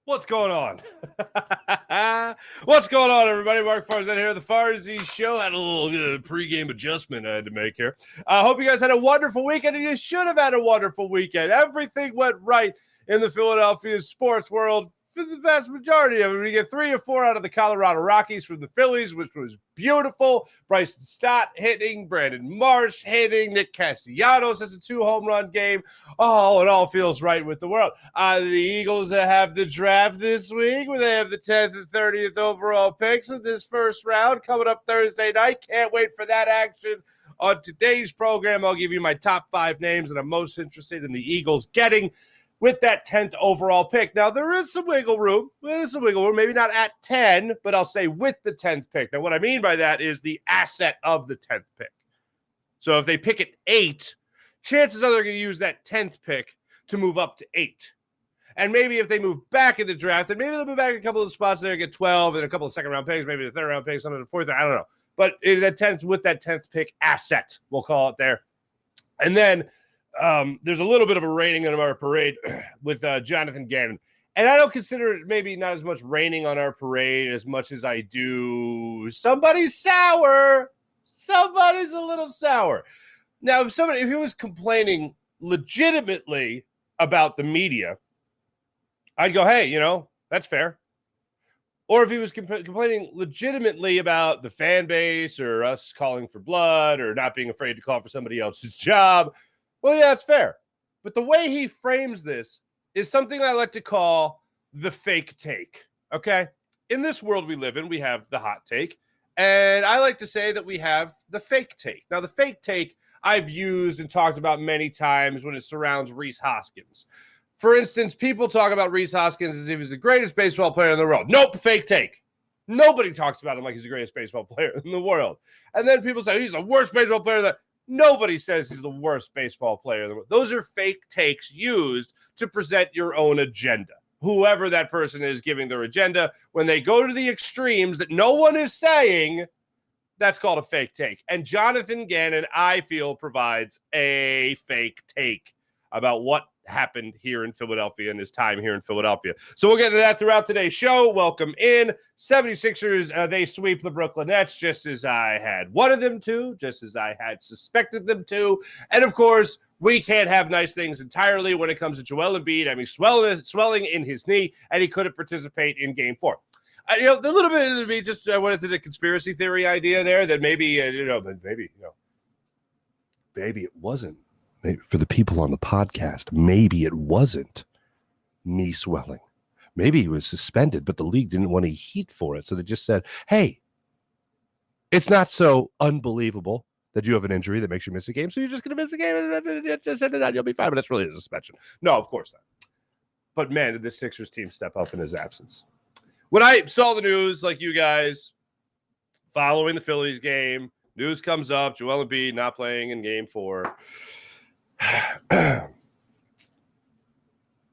What's going on? What's going on, everybody? Mark Farzy here, the Farzy Show. Had a little pregame adjustment I had to make here. I hope you guys had a wonderful weekend, and you should have had a wonderful weekend. Everything went right in the Philadelphia sports world for the vast majority of it. We get 3 or 4 out of the Colorado Rockies from the Phillies, which was beautiful. Bryson Stott hitting, Brandon Marsh hitting, Nick Castellanos has a 2-home-run game. Oh, it all feels right with the world. The Eagles have the draft this week, where they have the 10th and 30th overall picks in this first round coming up Thursday night. Can't wait for that action. On today's program, I'll give you my top 5 names that I'm most interested in the Eagles getting with that 10th overall pick. Now, there is some wiggle room. Maybe not at 10, but I'll say with the 10th pick. Now, what I mean by that is the asset of the 10th pick. So if they pick at 8, chances are they're going to use that 10th pick to move up to 8. And maybe if they move back in the draft, then maybe they'll move back a couple of the spots there, get 12 and a couple of second-round picks, maybe the third-round pick, some of the fourth, I don't know. But in that 10th, with that 10th pick asset, we'll call it there. And then there's a little bit of a raining on our parade with Jonathan Gannon. And I don't consider it maybe not as much raining on our parade as much as I do somebody's sour. Somebody's a little sour. Now, if he was complaining legitimately about the media, I'd go, hey, that's fair. Or if he was complaining legitimately about the fan base or us calling for blood or not being afraid to call for somebody else's job, well, yeah, it's fair. But the way he frames this is something I like to call the fake take, okay? In this world we live in, we have the hot take, and I like to say that we have the fake take. Now, the fake take I've used and talked about many times when it surrounds Rhys Hoskins. For instance, people talk about Rhys Hoskins as if he's the greatest baseball player in the world. Nope, fake take. Nobody talks about him like he's the greatest baseball player in the world. And then people say he's the worst baseball player that. Nobody says he's the worst baseball player in the world. Those are fake takes used to present your own agenda. Whoever that person is giving their agenda, when they go to the extremes that no one is saying, that's called a fake take. And Jonathan Gannon, I feel, provides a fake take about what happened here in Philadelphia and his time here in Philadelphia. So we'll get to that throughout today's show. Welcome in. 76ers, they sweep the Brooklyn Nets just as I had wanted them to, just as I had suspected them to. And, of course, we can't have nice things entirely when it comes to Joel Embiid. I mean, swelling in his knee, and he couldn't participate in Game 4. The little bit of me just I went into the conspiracy theory idea there that maybe, maybe it wasn't. Maybe for the people on the podcast, maybe it wasn't knee swelling. Maybe he was suspended, but the league didn't want any heat for it. So they just said, hey, it's not so unbelievable that you have an injury that makes you miss a game. So you're just going to miss a game and just send it out. You'll be fine. But that's really a suspension. No, of course not. But man, did the Sixers team step up in his absence. When I saw the news, like you guys, following the Phillies game, news comes up, Joel Embiid not playing in Game 4.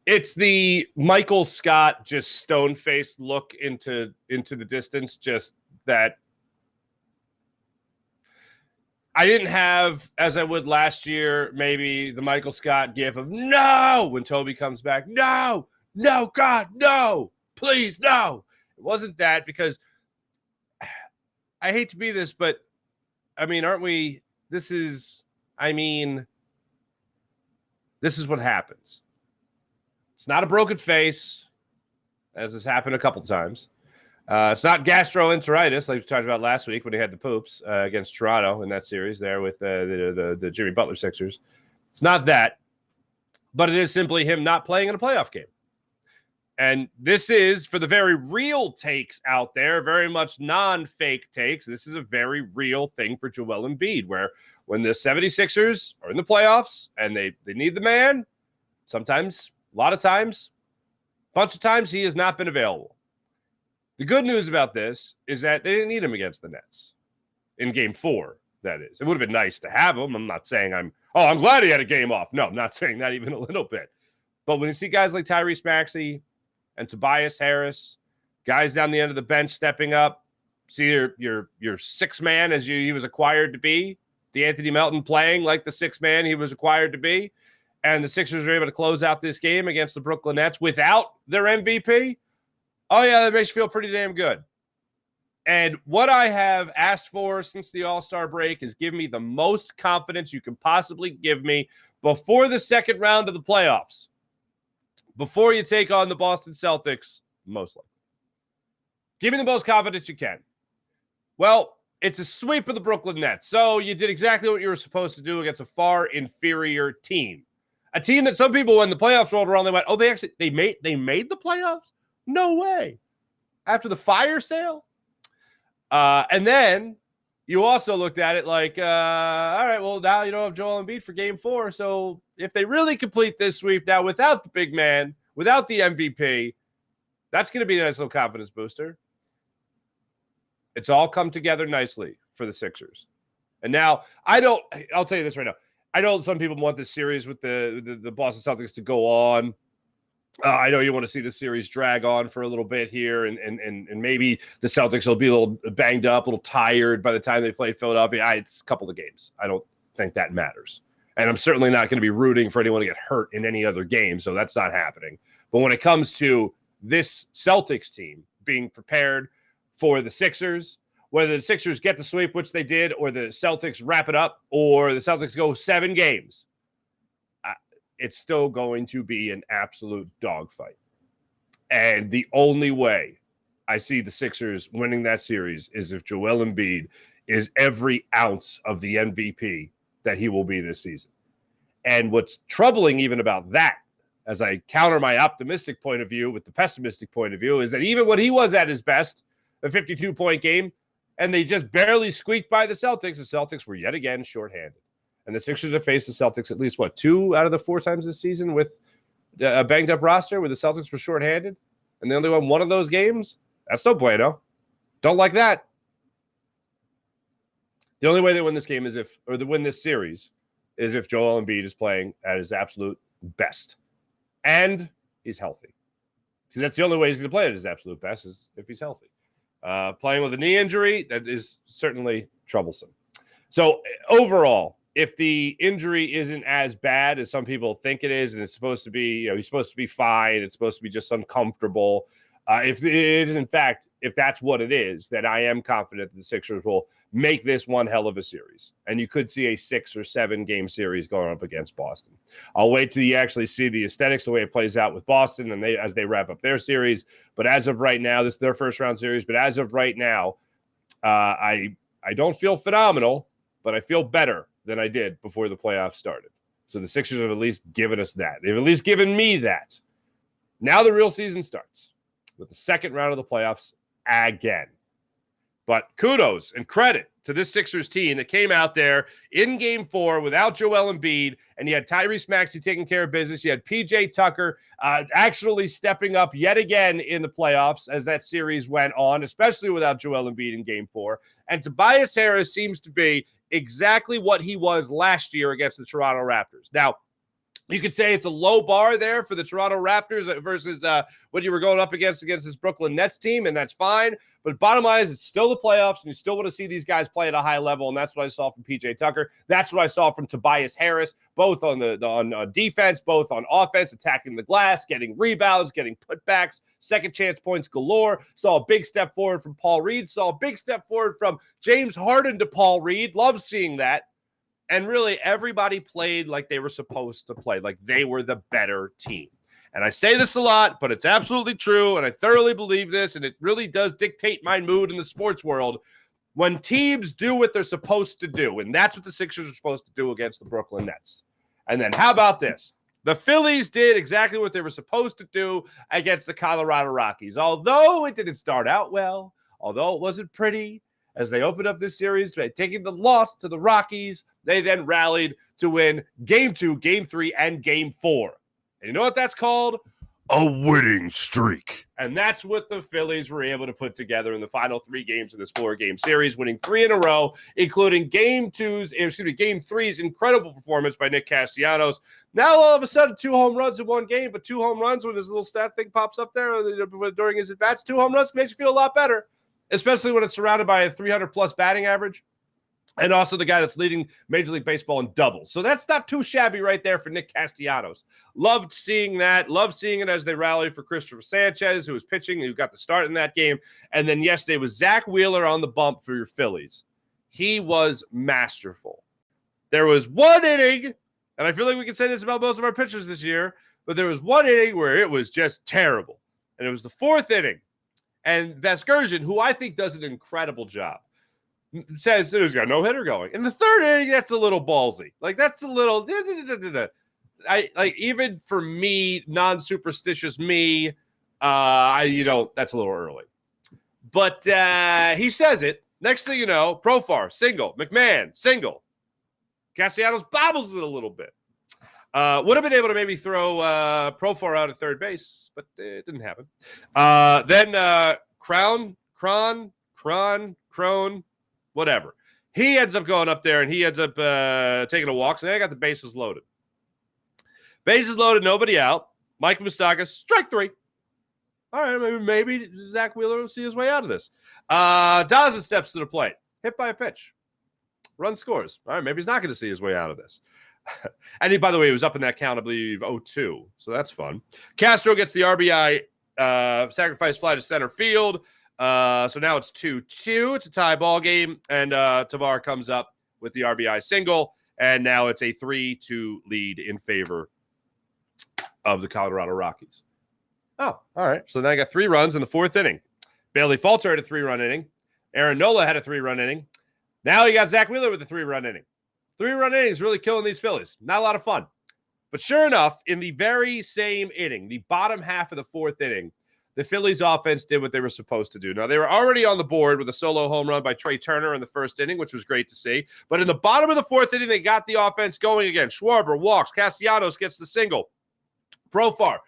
It's the Michael Scott just stone-faced look into the distance, just that I didn't have, as I would last year, maybe the Michael Scott gif of no when Toby comes back. No, God, no, please, no. It wasn't that, because I hate to be this, but I mean, aren't we? This is what happens. It's not a broken face, as has happened a couple times. It's not gastroenteritis, like we talked about last week when he had the poops against Toronto in that series there with the Jimmy Butler Sixers. It's not that, but it is simply him not playing in a playoff game. And this is, for the very real takes out there, very much non-fake takes, this is a very real thing for Joel Embiid, where when the 76ers are in the playoffs and they need the man, sometimes, a lot of times, a bunch of times, he has not been available. The good news about this is that they didn't need him against the Nets in Game 4, that is. It would have been nice to have him. I'm not saying I'm glad he had a game off. No, I'm not saying that even a little bit. But when you see guys like Tyrese Maxey and Tobias Harris, guys down the end of the bench stepping up, see your sixth man as he was acquired to be, DeAnthony Melton playing like the sixth man he was acquired to be, and the Sixers were able to close out this game against the Brooklyn Nets without their MVP. Oh, yeah, that makes you feel pretty damn good. And what I have asked for since the All-Star break is give me the most confidence you can possibly give me before the second round of the playoffs, before you take on the Boston Celtics, mostly. Give me the most confidence you can. Well, it's a sweep of the Brooklyn Nets. So you did exactly what you were supposed to do against a far inferior team. A team that some people, when the playoffs rolled around, they went, oh, they made the playoffs? No way. After the fire sale? And then you also looked at it like, all right, well, now you don't have Joel Embiid for game 4. So if they really complete this sweep now without the big man, without the MVP, that's going to be a nice little confidence booster. It's all come together nicely for the Sixers. And now I'll tell you this right now. I know some people want this series with the Boston Celtics to go on. I know you want to see the series drag on for a little bit here, and maybe the Celtics will be a little banged up, a little tired by the time they play Philadelphia. It's a couple of games. I don't think that matters. And I'm certainly not going to be rooting for anyone to get hurt in any other game, so that's not happening. But when it comes to this Celtics team being prepared for the Sixers, whether the Sixers get the sweep, which they did, or the Celtics wrap it up, or the Celtics go 7 games, it's still going to be an absolute dogfight. And the only way I see the Sixers winning that series is if Joel Embiid is every ounce of the MVP that he will be this season. And what's troubling even about that, as I counter my optimistic point of view with the pessimistic point of view, is that even when he was at his best, a 52-point game, and they just barely squeaked by the Celtics were yet again shorthanded. And the Sixers have faced the Celtics at least, 2 out of the 4 times this season with a banged-up roster where the Celtics were shorthanded, and they only won one of those games? That's no bueno. Don't like that. The only way they win this game win this series is if Joel Embiid is playing at his absolute best. And he's healthy. Because that's the only way he's going to play at his absolute best is if he's healthy. Playing with a knee injury, that is certainly troublesome. So overall, if the injury isn't as bad as some people think it is, and it's supposed to be, he's supposed to be fine, it's supposed to be just uncomfortable. If it is, in fact, if that's what it is, then I am confident that the Sixers will make this one hell of a series. And you could see a 6 or 7 game series going up against Boston. I'll wait till you actually see the aesthetics, the way it plays out with Boston, and as they wrap up their series. But as of right now, this is their first round series. But as of right now, I don't feel phenomenal, but I feel better than I did before the playoffs started. So the Sixers have at least given us that. They've at least given me that. Now the real season starts with the second round of the playoffs again. But kudos and credit to this Sixers team that came out there in game 4 without Joel Embiid, and you had Tyrese Maxey taking care of business. You had PJ Tucker actually stepping up yet again in the playoffs as that series went on, especially without Joel Embiid in game 4. And Tobias Harris seems to be exactly what he was last year against the Toronto Raptors. Now, you could say it's a low bar there for the Toronto Raptors versus what you were going up against this Brooklyn Nets team, and that's fine. But bottom line is it's still the playoffs, and you still want to see these guys play at a high level, and that's what I saw from PJ Tucker. That's what I saw from Tobias Harris, both on on defense, both on offense, attacking the glass, getting rebounds, getting putbacks, second chance points galore. Saw a big step forward from Paul Reed. Saw a big step forward from James Harden to Paul Reed. Love seeing that. And really, everybody played like they were supposed to play, like they were the better team. And I say this a lot, but it's absolutely true, and I thoroughly believe this, and it really does dictate my mood in the sports world. When teams do what they're supposed to do, and that's what the Sixers are supposed to do against the Brooklyn Nets. And then how about this? The Phillies did exactly what they were supposed to do against the Colorado Rockies. Although it didn't start out well, although it wasn't pretty, as they opened up this series by taking the loss to the Rockies, they then rallied to win Game 2, Game 3, and Game 4. And you know what that's called? A winning streak. And that's what the Phillies were able to put together in the final 3 games of this 4-game series, winning 3 in a row, including Game 3's incredible performance by Nick Castellanos. Now, all of a sudden, 2 home runs in 1 game, but 2 home runs when this little stat thing pops up there during his at-bats, 2 home runs makes you feel a lot better, especially when it's surrounded by a 300-plus batting average. and also the guy that's leading Major League Baseball in doubles. So that's not too shabby right there for Nick Castellanos. Loved seeing that. Loved seeing it as they rallied for Christopher Sanchez, who was pitching, who got the start in that game. And then yesterday was Zach Wheeler on the bump for your Phillies. He was masterful. There was one inning, and I feel like we can say this about most of our pitchers this year, but there was one inning where it was just terrible. And it was the fourth inning. And Vasgersian, who I think does an incredible job, says there's got no hitter going. In the third inning, that's a little ballsy. Like, that's a little even for me, non-superstitious me, that's a little early. But he says it. Next thing you know, Profar, single. McMahon, single. Castellanos bobbles it a little bit. Would have been able to maybe throw Profar out at third base, but it didn't happen. Then Crone, whatever. He ends up going up there, and he ends up taking a walk. So now I got the bases loaded. Bases loaded, nobody out. Mike Moustakas, strike three. All right, maybe Zach Wheeler will see his way out of this. Daza steps to the plate. Hit by a pitch. Run scores. All right, maybe he's not going to see his way out of this. And he, by the way, he was up in that count, I believe, 0-2. So that's fun. Castro gets the RBI sacrifice fly to center field. So now it's 2-2. It's a tie ball game. And Tavar comes up with the RBI single. And now it's a 3-2 lead in favor of the Colorado Rockies. Oh, all right. So now I got 3 runs in the fourth inning. Bailey Falter had a 3-run inning. Aaron Nola had a 3-run inning. Now you got Zach Wheeler with a 3-run inning. 3-run innings really killing these Phillies. Not a lot of fun. But sure enough, in the very same inning, the bottom half of the fourth inning, the Phillies offense did what they were supposed to do. Now, they were already on the board with a solo home run by Trey Turner in the first inning, which was great to see. But in the bottom of the fourth inning, they got the offense going again. Schwarber walks. Castellanos gets the single. Profar.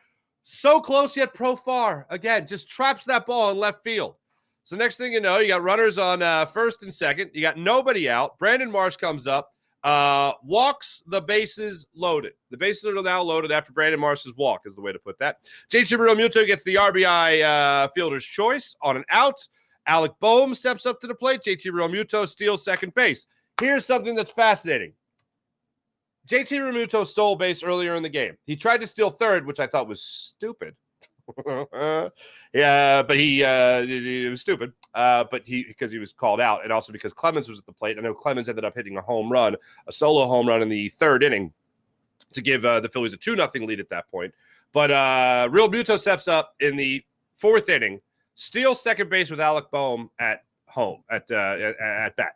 So close, yet Profar, again, just traps that ball in left field. So next thing you know, you got runners on first and second. You got nobody out. Brandon Marsh comes up, walks the bases loaded. The bases are now loaded after Brandon Marsh's walk is the way to put that. JT Realmuto gets the RBI fielder's choice on an out. Alec Boehm steps up to the plate. JT Realmuto steals second base. Here's something that's fascinating. JT Realmuto stole base earlier in the game. He tried to steal third, which I thought was stupid. Yeah, but it was stupid. But because he was called out, and also because Clemens was at the plate. I know Clemens ended up hitting a solo home run in the third inning to give the Phillies a 2-0 lead at that point. But Realmuto steps up in the fourth inning, steals second base with Alec Boehm at bat.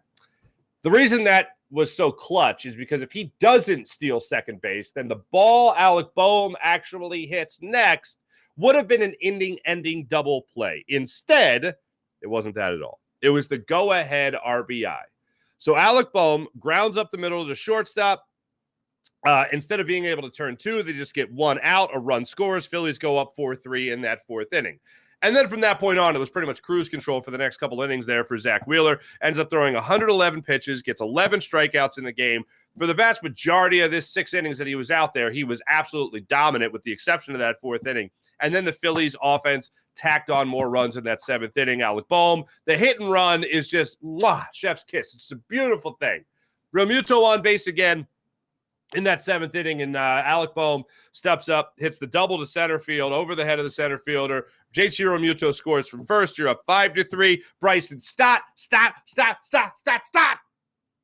The reason that was so clutch is because if he doesn't steal second base, then the ball Alec Boehm actually hits next would have been an ending double play. Instead, it wasn't that at all. It was the go-ahead RBI. So Alec Boehm grounds up the middle of the shortstop. Instead of being able to turn 2, they just get 1 out, a run scores. Phillies go up 4-3 in that fourth inning. And then from that point on, it was pretty much cruise control for the next couple innings there for Zach Wheeler. Ends up throwing 111 pitches, gets 11 strikeouts in the game. For the vast majority of this 6 innings that he was out there, he was absolutely dominant with the exception of that fourth inning. And then the Phillies offense tacked on more runs in that 7th inning. Alec Boehm, the hit and run is just chef's kiss. It's a beautiful thing. Realmuto on base again in that 7th inning, and Alec Boehm steps up, hits the double to center field over the head of the center fielder. JT Realmuto scores from first. You're up 5-3. Bryson Stott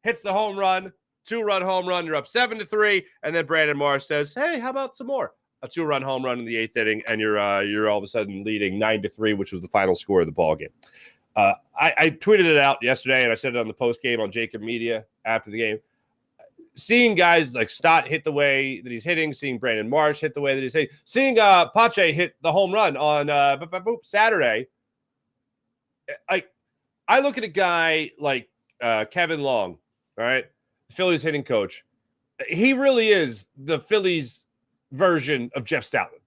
hits the home run, 2-run home run. You're up 7-3, and then Brandon Marsh says, "Hey, how about some more?" A 2-run home run in the 8th inning, and you're all of a sudden leading 9-3, which was the final score of the ball game. I tweeted it out yesterday, and I said it on the post game on Jacob Media after the game. Seeing guys like Stott hit the way that he's hitting, seeing Brandon Marsh hit the way that he's hitting, seeing Pache hit the home run on Saturday. I look at a guy like Kevin Long, all right, the Phillies hitting coach. He really is the Phillies version of Jeff Stoutland.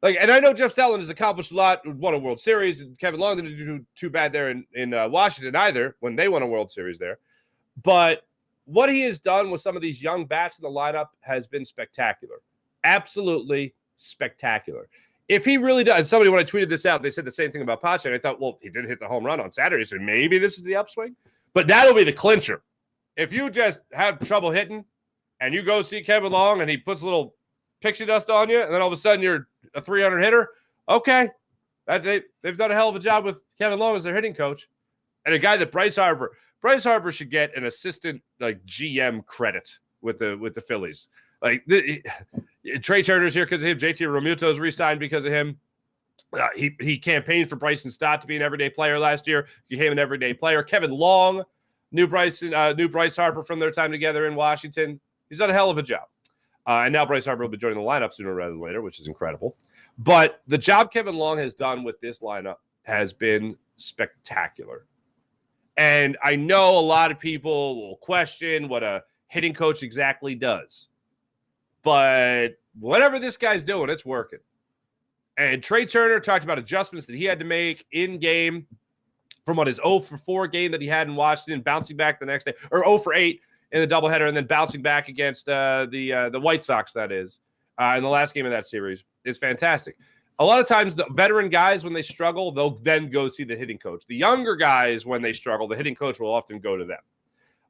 And I know Jeff Stoutland has accomplished a lot, won a World Series, and Kevin Long didn't do too bad there in Washington either when they won a World Series there. But what he has done with some of these young bats in the lineup has been spectacular. Absolutely spectacular. If he really does, somebody, when I tweeted this out, they said the same thing about Pache, and I thought, well, he did hit the home run on Saturday, so maybe this is the upswing. But that'll be the clincher. if you just have trouble hitting and you go see Kevin Long and he puts a little pixie dust on you and then all of a sudden you're a 300 hitter, okay. They've done a hell of a job with Kevin Long as their hitting coach. And a guy that Bryce Harper should get an assistant like GM credit with the Phillies. Like Trey Turner's here because of him. JT Realmuto's re-signed because of him. He campaigned for Bryson Stott to be an everyday player last year. Became an everyday player. Kevin Long knew Bryce Harper from their time together in Washington. He's done a hell of a job. And now Bryce Harper will be joining the lineup sooner rather than later, which is incredible. But the job Kevin Long has done with this lineup has been spectacular. And I know a lot of people will question what a hitting coach exactly does. But whatever this guy's doing, it's working. And Trey Turner talked about adjustments that he had to make in game from what his 0 for 4 game that he had in Washington, bouncing back the next day, or 0 for 8 in the doubleheader, and then bouncing back against the White Sox, that is, in the last game of that series, is fantastic. A lot of times, the veteran guys, when they struggle, they'll then go see the hitting coach. The younger guys, when they struggle, the hitting coach will often go to them.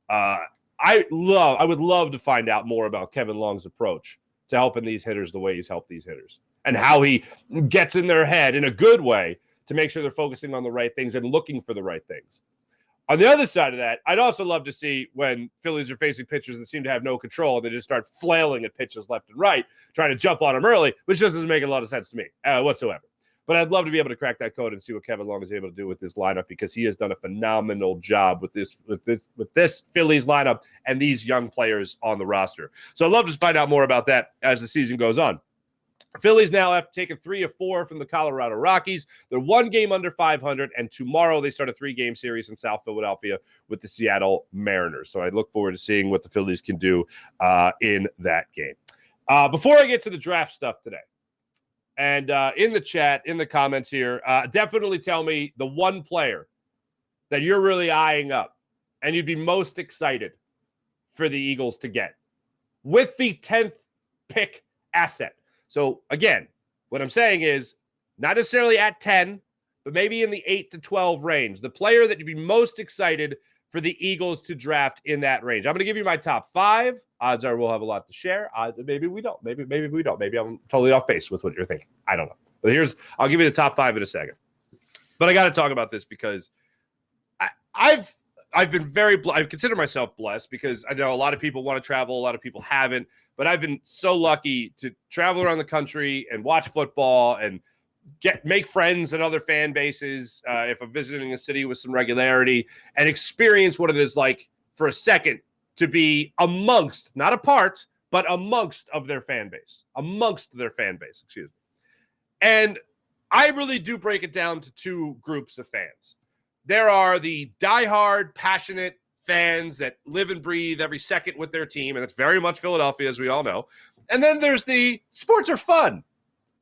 I would love to find out more about Kevin Long's approach to helping these hitters the way he's helped these hitters and how he gets in their head in a good way to make sure they're focusing on the right things and looking for the right things. On the other side of that, I'd also love to see when Phillies are facing pitchers that seem to have no control, they just start flailing at pitches left and right, trying to jump on them early, which just doesn't make a lot of sense to me whatsoever. But I'd love to be able to crack that code and see what Kevin Long is able to do with this lineup because he has done a phenomenal job with this Phillies lineup and these young players on the roster. So I'd love to find out more about that as the season goes on. Phillies now have taken 3 of 4 from the Colorado Rockies. They're 1 game under 500, and tomorrow they start a 3-game series in South Philadelphia with the Seattle Mariners. So I look forward to seeing what the Phillies can do in that game. Before I get to the draft stuff today, and in the chat, in the comments here, definitely tell me the one player that you're really eyeing up and you'd be most excited for the Eagles to get with the 10th pick asset. So, again, what I'm saying is not necessarily at 10, but maybe in the 8 to 12 range. The player that you'd be most excited for the Eagles to draft in that range. I'm going to give you my top 5. Odds are we'll have a lot to share. Maybe we don't. Maybe we don't. Maybe I'm totally off base with what you're thinking. I don't know. But I'll give you the top 5 in a second. But I got to talk about this because I've been I consider myself blessed because I know a lot of people want to travel. A lot of people haven't. But I've been so lucky to travel around the country and watch football and make friends and other fan bases if I'm visiting a city with some regularity and experience what it is like for a second to be amongst, not a part, but amongst their fan base, excuse me. And I really do break it down to 2 groups of fans. There are the diehard, passionate fans that live and breathe every second with their team, and that's very much Philadelphia, as we all know. And then there's the sports are fun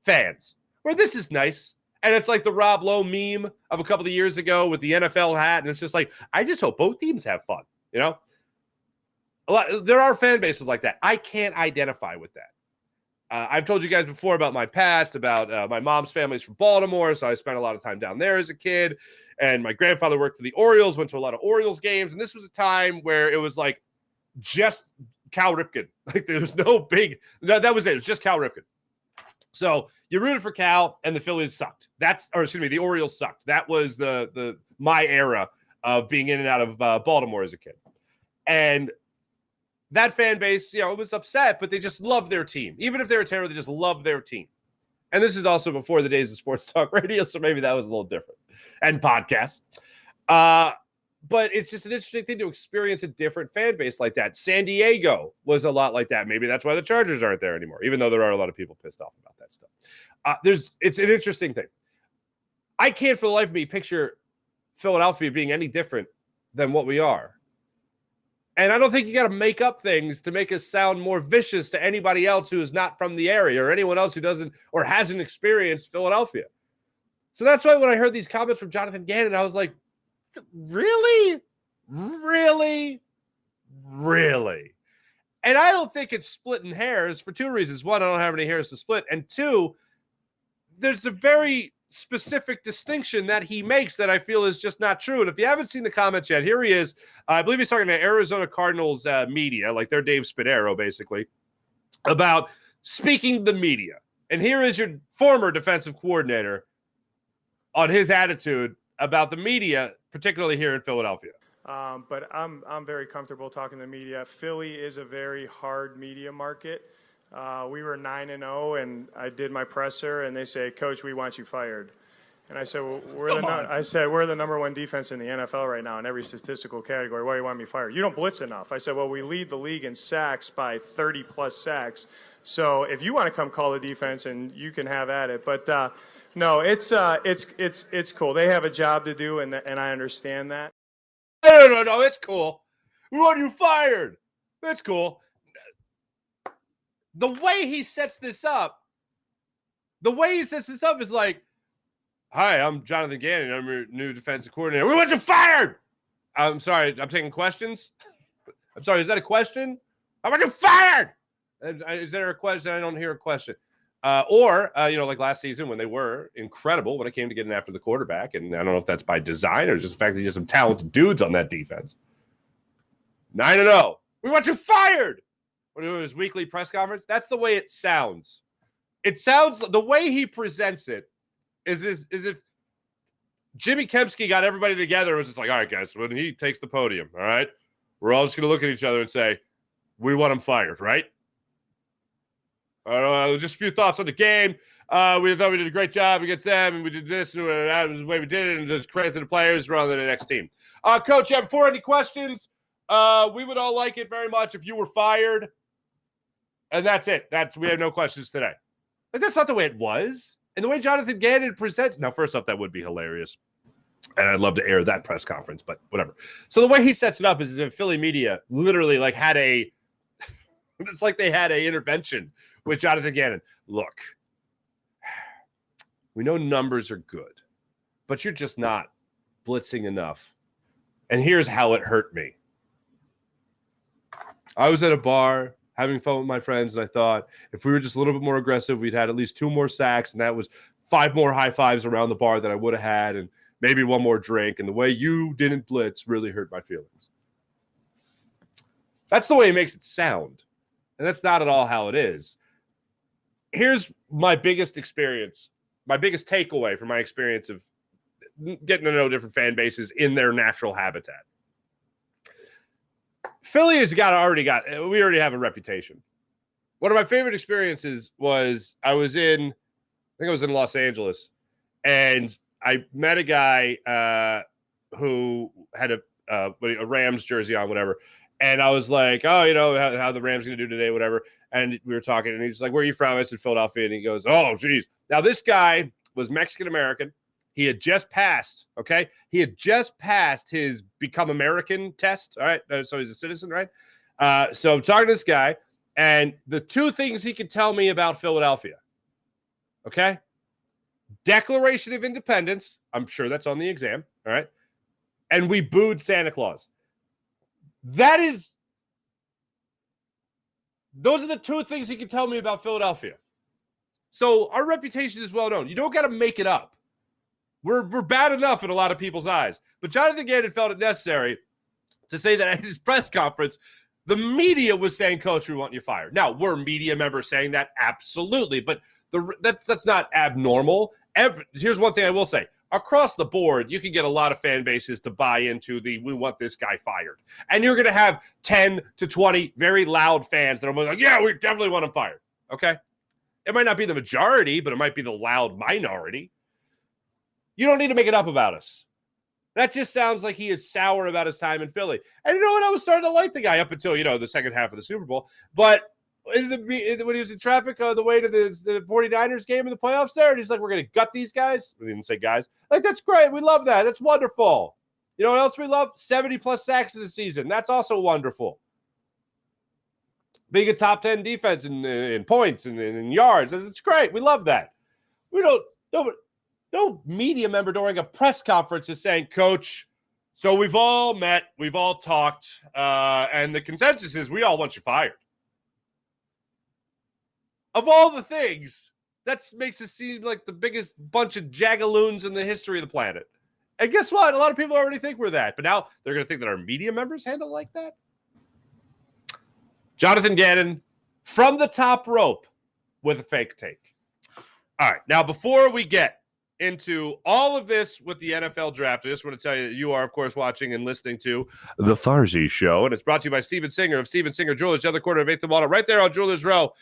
fans, where this is nice. And it's like the Rob Lowe meme of a couple of years ago with the NFL hat, and it's just like, I just hope both teams have fun, you know? There are fan bases like that. I can't identify with that. I've told you guys before about my past, about my mom's family's from Baltimore, so I spent a lot of time down there as a kid. And my grandfather worked for the Orioles, went to a lot of Orioles games. And this was a time where it was like just Cal Ripken. Like there was no big, that was it. It was just Cal Ripken. So you rooted for Cal and the Phillies sucked. The Orioles sucked. That was my era of being in and out of Baltimore as a kid. And that fan base, it was upset, but they just loved their team. Even if they were terrible, they just loved their team. And this is also before the days of sports talk radio, so maybe that was a little different. And podcasts. But it's just an interesting thing to experience a different fan base like that. San Diego was a lot like that. Maybe that's why the Chargers aren't there anymore, even though there are a lot of people pissed off about that stuff. It's an interesting thing. I can't for the life of me picture Philadelphia being any different than what we are. And I don't think you got to make up things to make us sound more vicious to anybody else who is not from the area or anyone else who doesn't or hasn't experienced Philadelphia. So that's why when I heard these comments from Jonathan Gannon, I was like, really? Really? Really? And I don't think it's splitting hairs for 2 reasons. 1, I don't have any hairs to split. And 2, there's a very specific distinction that he makes that I feel is just not true. And if you haven't seen the comments yet, here he is. I believe he's talking to Arizona Cardinals media, like they're Dave Spadaro, basically, about speaking the media. And here is your former defensive coordinator on his attitude about the media, particularly here in Philadelphia. But I'm very comfortable talking to the media. Philly is a very hard media market. We were 9-0, and I did my presser, and they say, "Coach, we want you fired." And I said, "Well, we're the number one defense in the NFL right now in every statistical category. Why do you want me fired? You don't blitz enough." I said, "Well, we lead the league in sacks by 30-plus sacks. So if you want to come call the defense, and you can have at it." But no, it's cool. They have a job to do, and I understand that. No, it's cool. We want you fired. It's cool. The way he sets this up is like, "Hi, I'm Jonathan Gannon. I'm your new defensive coordinator. We want you fired." I'm sorry. I'm taking questions. I'm sorry. Is that a question? I want you fired. Is there a question? I don't hear a question. Or like last season when they were incredible when it came to getting after the quarterback. And I don't know if that's by design or just the fact that there's some talented dudes on that defense. 9-0. We want you fired. When it was his weekly press conference, that's the way it sounds. It sounds, the way he presents it is if Jimmy Kempski got everybody together and was just like, "All right, guys, when he takes the podium, all right, we're all just going to look at each other and say, we want him fired, right? Just a few thoughts on the game. We thought we did a great job against them, and we did this, and that was the way we did it, and just credit to the players rather than the next team." Coach, before any questions, we would all like it very much if you were fired. And that's it. We have no questions today. But that's not the way it was. And the way Jonathan Gannon presents. Now, first off, that would be hilarious. And I'd love to air that press conference, but whatever. So the way he sets it up is that Philly media literally had it's like they had a intervention with Jonathan Gannon. "Look, we know numbers are good, but you're just not blitzing enough. And here's how it hurt me. I was at a bar having fun with my friends, and I thought if we were just a little bit more aggressive, we'd had at least 2 more sacks, and that was 5 more high fives around the bar that I would have had, and maybe 1 more drink. And the way you didn't blitz really hurt my feelings." That's the way he makes it sound. And that's not at all how it is. Here's my biggest experience, my biggest takeaway from my experience of getting to know different fan bases in their natural habitat. Philly has we already have a reputation. One of my favorite experiences was I was in Los Angeles, and I met a guy who had a Rams jersey on, whatever. And I was like, "Oh, how the Rams going to do today, whatever." And we were talking, and he's like, "Where are you from?" I said, "Philadelphia." And he goes, "Oh, geez." Now, this guy was Mexican-American. He had just passed, okay? He had just passed his Become American test, all right? So he's a citizen, right? So I'm talking to this guy, and the 2 things he could tell me about Philadelphia, okay? Declaration of Independence. I'm sure that's on the exam, all right? And we booed Santa Claus. Those are the 2 things he can tell me about Philadelphia. So our reputation is well known. You don't got to make it up. We're bad enough in a lot of people's eyes. But Jonathan Gannon felt it necessary to say that at his press conference, the media was saying, "Coach, we want you fired." Now, were media members saying that? Absolutely. But that's not abnormal. Here's one thing I will say. Across the board, you can get a lot of fan bases to buy into we want this guy fired. And you're going to have 10 to 20 very loud fans that are like, "Yeah, we definitely want him fired." Okay? It might not be the majority, but it might be the loud minority. You don't need to make it up about us. That just sounds like he is sour about his time in Philly. And you know what? I was starting to like the guy up until, the second half of the Super Bowl. But when he was in traffic on the way to the 49ers game in the playoffs there, and he's like, "We're going to gut these guys." We didn't say guys. Like, that's great. We love that. That's wonderful. You know what else we love? 70-plus sacks this season. That's also wonderful. Being a top 10 defense in points and in yards. It's great. We love that. No media member during a press conference is saying, "Coach, so we've all met, we've all talked, and the consensus is we all want you fired." Of all the things That makes it seem like the biggest bunch of jagaloons in the history of the planet. And guess what? A lot of people already think we're that. But now they're going to think that our media members handle like that. Jonathan Gannon from the top rope with a fake take. All right. Now, before we get into all of this with the NFL draft, I just want to tell you that you are, of course, watching and listening to The Farzy Show. And it's brought to you by Steven Singer of Steven Singer Jewelers, the other corner of 8th and Walnut, right there on Jewelers Row.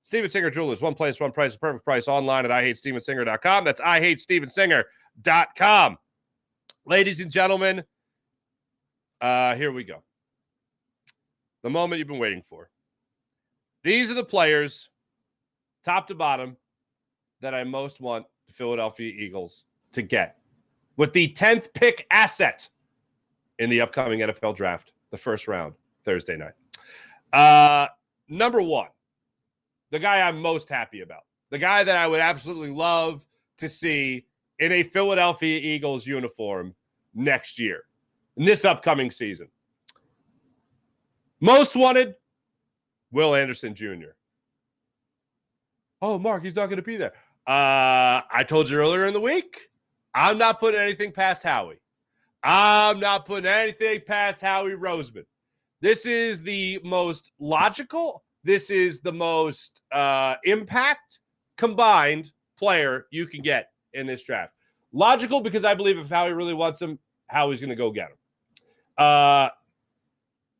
Steven Singer Jewelers, one place, one price, the perfect price online at IHateStevenSinger.com. That's IHateStevenSinger.com. Ladies and gentlemen, here we go. The moment you've been waiting for. These are the players, top to bottom, that I most want the Philadelphia Eagles to get with the 10th pick asset in the upcoming NFL draft, the first round, Thursday night. Number one, the guy I'm most happy about, the guy that I would absolutely love to see in a Philadelphia Eagles uniform next year, in this upcoming season. Most wanted, Will Anderson Jr. Oh, Mark, he's not going to be there. I told you earlier in the week, I'm not putting anything past Howie. I'm not putting anything past Howie Roseman. This is the most logical, this is the most impact combined player you can get in this draft. Logical because I believe if Howie really wants him, Howie's going to go get him.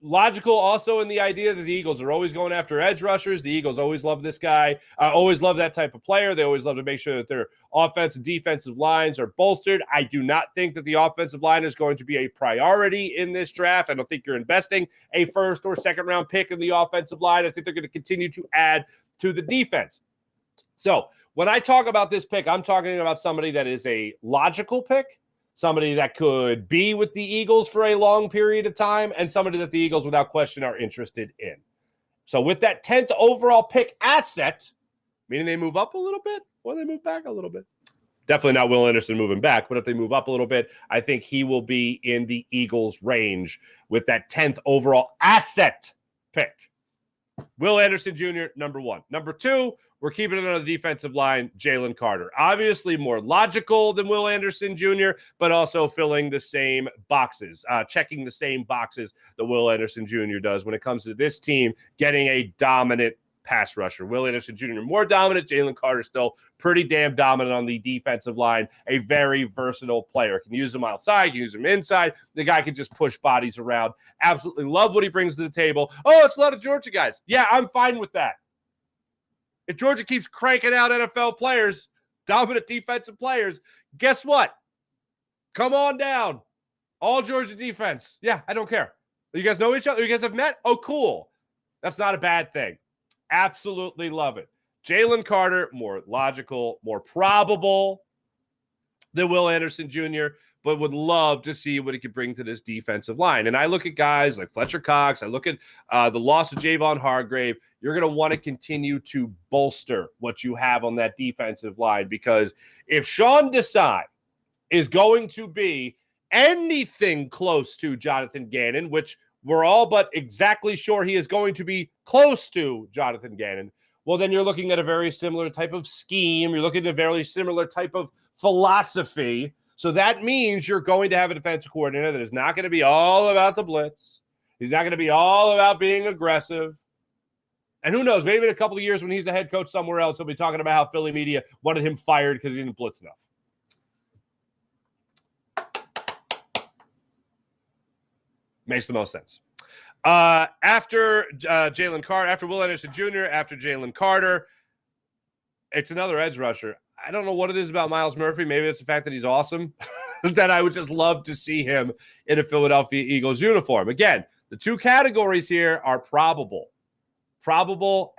Logical also in the idea that the Eagles are always going after edge rushers. The Eagles always love this guy, always love that type of player. They always love to make sure that their offensive and defensive lines are bolstered. I do not think that the offensive line is going to be a priority in this draft. I don't think you're investing a first or second round pick in the offensive line. I think they're going to continue to add to the defense. So when I talk about this pick, I'm talking about somebody that is a logical pick, somebody that could be with the Eagles for a long period of time, and somebody that the Eagles, without question, are interested in. So with that 10th overall pick asset, meaning they move up a little bit or they move back a little bit. Definitely not Will Anderson moving back, but if they move up a little bit, I think he will be in the Eagles' range with that 10th overall asset pick. Will Anderson Jr., number one. Number two, we're keeping it on the defensive line, Jalen Carter. Obviously more logical than Will Anderson Jr., but also filling the same boxes, checking the same boxes that Will Anderson Jr. does when it comes to this team getting a dominant pass rusher. Will Anderson Jr. more dominant. Jalen Carter still pretty damn dominant on the defensive line. A very versatile player. Can use him outside, can use him inside. The guy can just push bodies around. Absolutely love what he brings to the table. Oh, it's a lot of Georgia guys. Yeah, I'm fine with that. If Georgia keeps cranking out NFL players, dominant defensive players, guess what? Come on down. All Georgia defense. Yeah, I don't care. You guys know each other? You guys have met? Oh, cool. That's not a bad thing. Absolutely love it. Jalen Carter, more logical, more probable than Will Anderson Jr., but would love to see what he could bring to this defensive line. And I look at guys like Fletcher Cox. I look at the loss of Javon Hargrave. You're going to want to continue to bolster what you have on that defensive line, because if Sean Desai is going to be anything close to Jonathan Gannon, which we're all but exactly sure he is going to be close to Jonathan Gannon, well, then you're looking at a very similar type of scheme. You're looking at a very similar type of philosophy. So that means you're going to have a defensive coordinator that is not going to be all about the blitz. He's not going to be all about being aggressive. And who knows, maybe in a couple of years when he's the head coach somewhere else, he'll be talking about how Philly media wanted him fired because he didn't blitz enough. Makes the most sense. After Jalen Carter, after Will Anderson Jr., after Jalen Carter, it's another edge rusher. I don't know what it is about Myles Murphy. Maybe it's the fact that he's awesome, that I would just love to see him in a Philadelphia Eagles uniform. Again, the two categories here are probable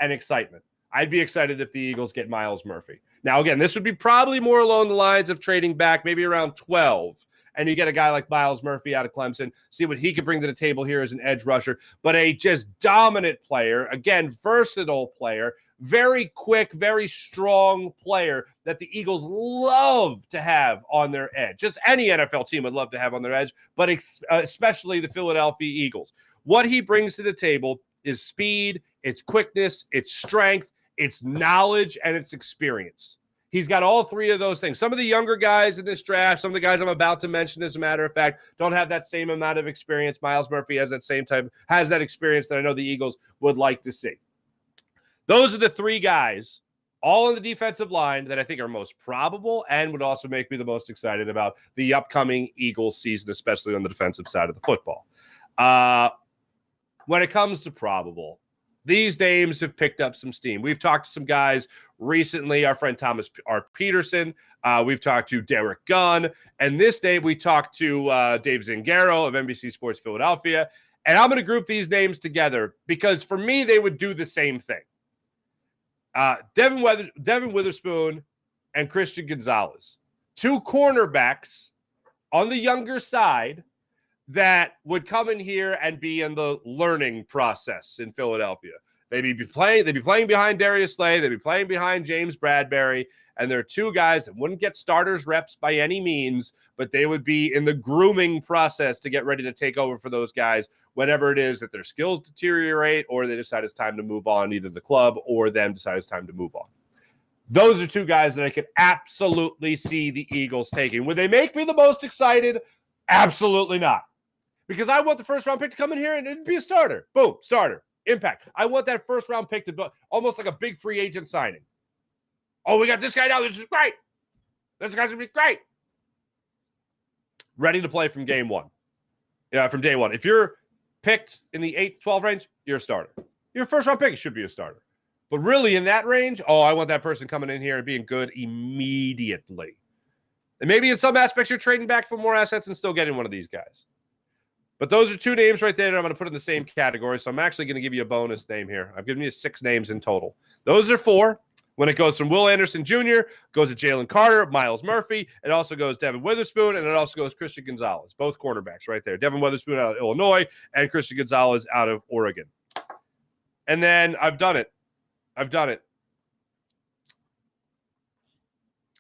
and excitement. I'd be excited if the Eagles get Myles Murphy. Now, again, this would be probably more along the lines of trading back, maybe around 12. And you get a guy like Myles Murphy out of Clemson, see what he could bring to the table here as an edge rusher. But a just dominant player, again, versatile player, very quick, very strong player that the Eagles love to have on their edge. Just any NFL team would love to have on their edge, but especially the Philadelphia Eagles. What he brings to the table is speed, it's quickness, it's strength, It's knowledge and it's experience. He's got all three of those things. Some of the younger guys in this draft, some of the guys I'm about to mention, as a matter of fact, don't have that same amount of experience. Myles Murphy has that experience that I know the Eagles would like to see. Those are the three guys, all on the defensive line, that I think are most probable and would also make me the most excited about the upcoming Eagles season, especially on the defensive side of the football. When it comes to probable, these names have picked up some steam. We've talked to some guys recently, our friend Thomas R. Peterson. We've talked to Derek Gunn. And this day we talked to Dave Zingaro of NBC Sports Philadelphia. And I'm going to group these names together because for me, they would do the same thing. Devin Witherspoon and Christian Gonzalez. Two cornerbacks on the younger side that would come in here and be in the learning process in Philadelphia. They'd be playing behind Darius Slay. They'd be playing behind James Bradbury. And they're two guys that wouldn't get starters reps by any means, but they would be in the grooming process to get ready to take over for those guys whenever it is that their skills deteriorate or they decide it's time to move on, either the club or them decide it's time to move on. Those are two guys that I could absolutely see the Eagles taking. Would they make me the most excited? Absolutely not. Because I want the first-round pick to come in here and be a starter. Boom, starter, impact. I want that first-round pick to be almost like a big free agent signing. Oh, we got this guy now. This is great. This guy's going to be great. Ready to play from game one. Yeah, from day one. If you're picked in the 8-12 range, you're a starter. Your first-round pick should be a starter. But really in that range, I want that person coming in here and being good immediately. And maybe in some aspects you're trading back for more assets and still getting one of these guys. But those are two names right there that I'm going to put in the same category. So I'm actually going to give you a bonus name here. I've given you 6 names in total. Those are 4. When it goes from Will Anderson Jr., goes to Jalen Carter, Myles Murphy. It also goes Devin Witherspoon, and it also goes Christian Gonzalez. Both cornerbacks right there. Devin Witherspoon out of Illinois and Christian Gonzalez out of Oregon. And then I've done it.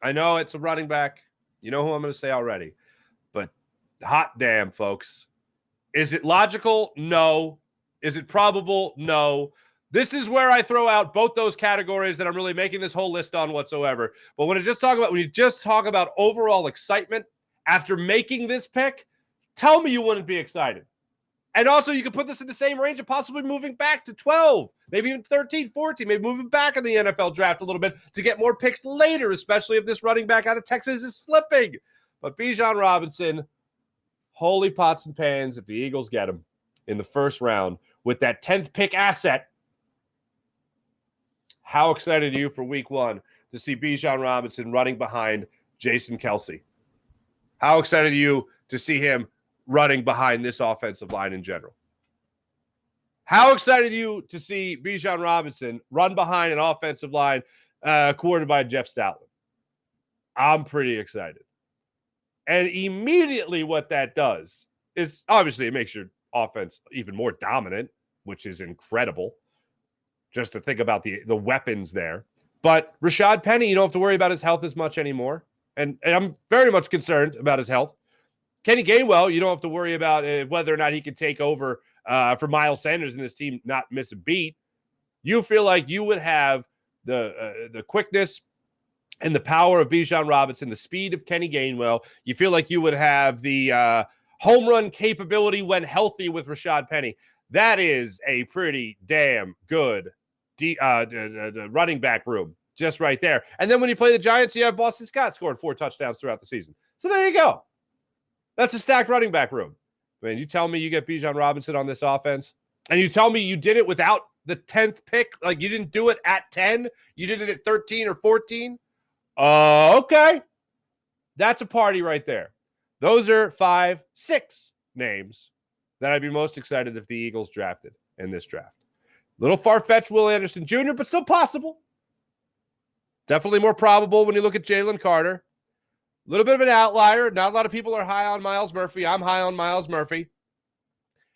I know it's a running back. You know who I'm going to say already. But hot damn, folks. Is it logical? No. Is it probable? No. This is where I throw out both those categories that I'm really making this whole list on whatsoever. But when you just talk about overall excitement after making this pick, tell me you wouldn't be excited. And also you could put this in the same range of possibly moving back to 12, maybe even 13, 14, maybe moving back in the NFL draft a little bit to get more picks later, especially if this running back out of Texas is slipping. But Bijan Robinson, holy pots and pans if the Eagles get him in the first round with that 10th pick asset. How excited are you for week 1 to see Bijan Robinson running behind Jason Kelce? How excited are you to see him running behind this offensive line in general? How excited are you to see Bijan Robinson run behind an offensive line coordinated by Jeff Stoutland? I'm pretty excited. And immediately what that does is obviously it makes your offense even more dominant, which is incredible. Just to think about the weapons there. But Rashad Penny, you don't have to worry about his health as much anymore. And I'm very much concerned about his health. Kenny Gainwell, you don't have to worry about whether or not he can take over for Miles Sanders and this team not miss a beat. You feel like you would have the quickness and the power of Bijan Robinson, the speed of Kenny Gainwell. You feel like you would have the home run capability when healthy with Rashad Penny. That is a pretty damn good running back room just right there. And then when you play the Giants, you have Boston Scott scoring 4 touchdowns throughout the season. So there you go. That's a stacked running back room. Man, you tell me you get Bijan Robinson on this offense, and you tell me you did it without the 10th pick, like you didn't do it at 10, you did it at 13 or 14. Okay. That's a party right there. Those are 6 names that I'd be most excited if the Eagles drafted in this draft. Little far-fetched Will Anderson Jr., but still possible. Definitely more probable when you look at Jalen Carter. A little bit of an outlier. Not a lot of people are high on Myles Murphy. I'm high on Myles Murphy.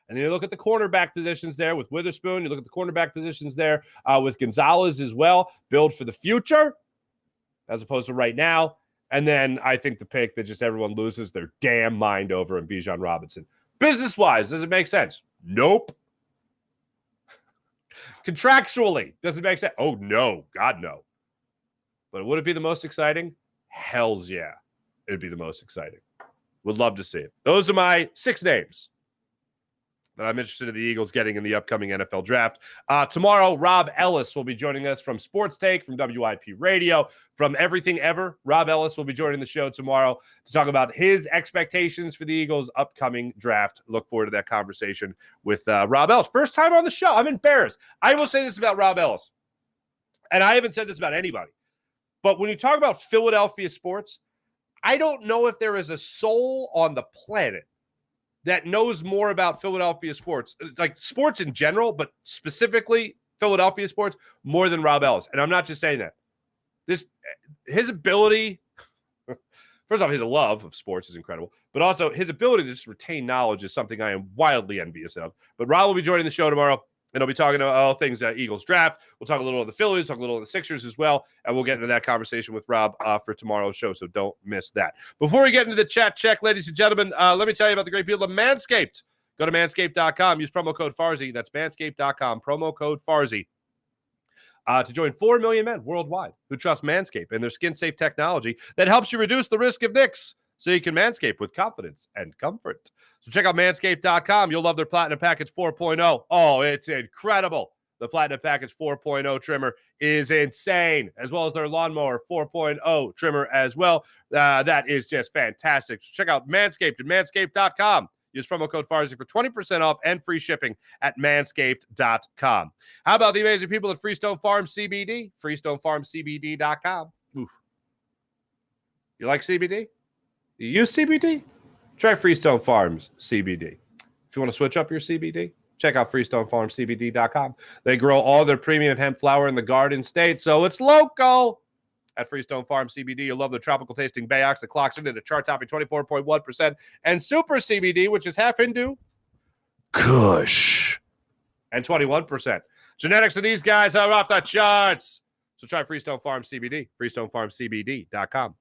And then you look at the cornerback positions there with Witherspoon. You look at the cornerback positions there with Gonzalez as well. Build for the future as opposed to right now. And then I think the pick that just everyone loses their damn mind over in Bijan Robinson. Business-wise, does it make sense? Nope. Contractually, does it make sense? Oh, no. God, no. But would it be the most exciting? Hells yeah. It'd be the most exciting. Would love to see it. Those are my 6 names that I'm interested in the Eagles getting in the upcoming NFL draft. Tomorrow, Rob Ellis will be joining us from Sports Take, from WIP Radio, from Everything Ever. Rob Ellis will be joining the show tomorrow to talk about his expectations for the Eagles' upcoming draft. Look forward to that conversation with Rob Ellis. First time on the show. I'm embarrassed. I will say this about Rob Ellis, and I haven't said this about anybody, but when you talk about Philadelphia sports, I don't know if there is a soul on the planet that knows more about Philadelphia sports, like sports in general, but specifically Philadelphia sports, more than Rob Ellis. And I'm not just saying that. His ability, first off, his love of sports is incredible, but also his ability to just retain knowledge is something I am wildly envious of. But Rob will be joining the show tomorrow, and I'll be talking about all things Eagles draft. We'll talk a little of the Phillies, talk a little of the Sixers as well, and we'll get into that conversation with Rob for tomorrow's show, so don't miss that. Before we get into the chat check, ladies and gentlemen, let me tell you about the great people of Manscaped. Go to manscaped.com, use promo code Farzy. That's manscaped.com, promo code Farzy. To join 4 million men worldwide who trust Manscaped and their skin-safe technology that helps you reduce the risk of nicks so you can manscape with confidence and comfort. So check out manscaped.com. You'll love their Platinum Package 4.0. Oh, it's incredible. The Platinum Package 4.0 trimmer is insane, as well as their Lawnmower 4.0 trimmer as well. That is just fantastic. So check out Manscaped at manscaped.com. Use promo code Farzy for 20% off and free shipping at manscaped.com. How about the amazing people at Freestone Farm CBD? FreestoneFarmCBD.com. Oof. You like CBD? You use CBD? Try Freestone Farms CBD. If you want to switch up your CBD, check out FreestoneFarmCBD.com. They grow all their premium hemp flower in the Garden State, so it's local. At Freestone Farm CBD, you'll love the tropical tasting Bayox that clocks into the chart-topping 24.1%, and Super CBD, which is half Hindu, Kush, and 21%. Genetics of these guys are off the charts. So try Freestone Farm CBD, FreestoneFarmCBD.com.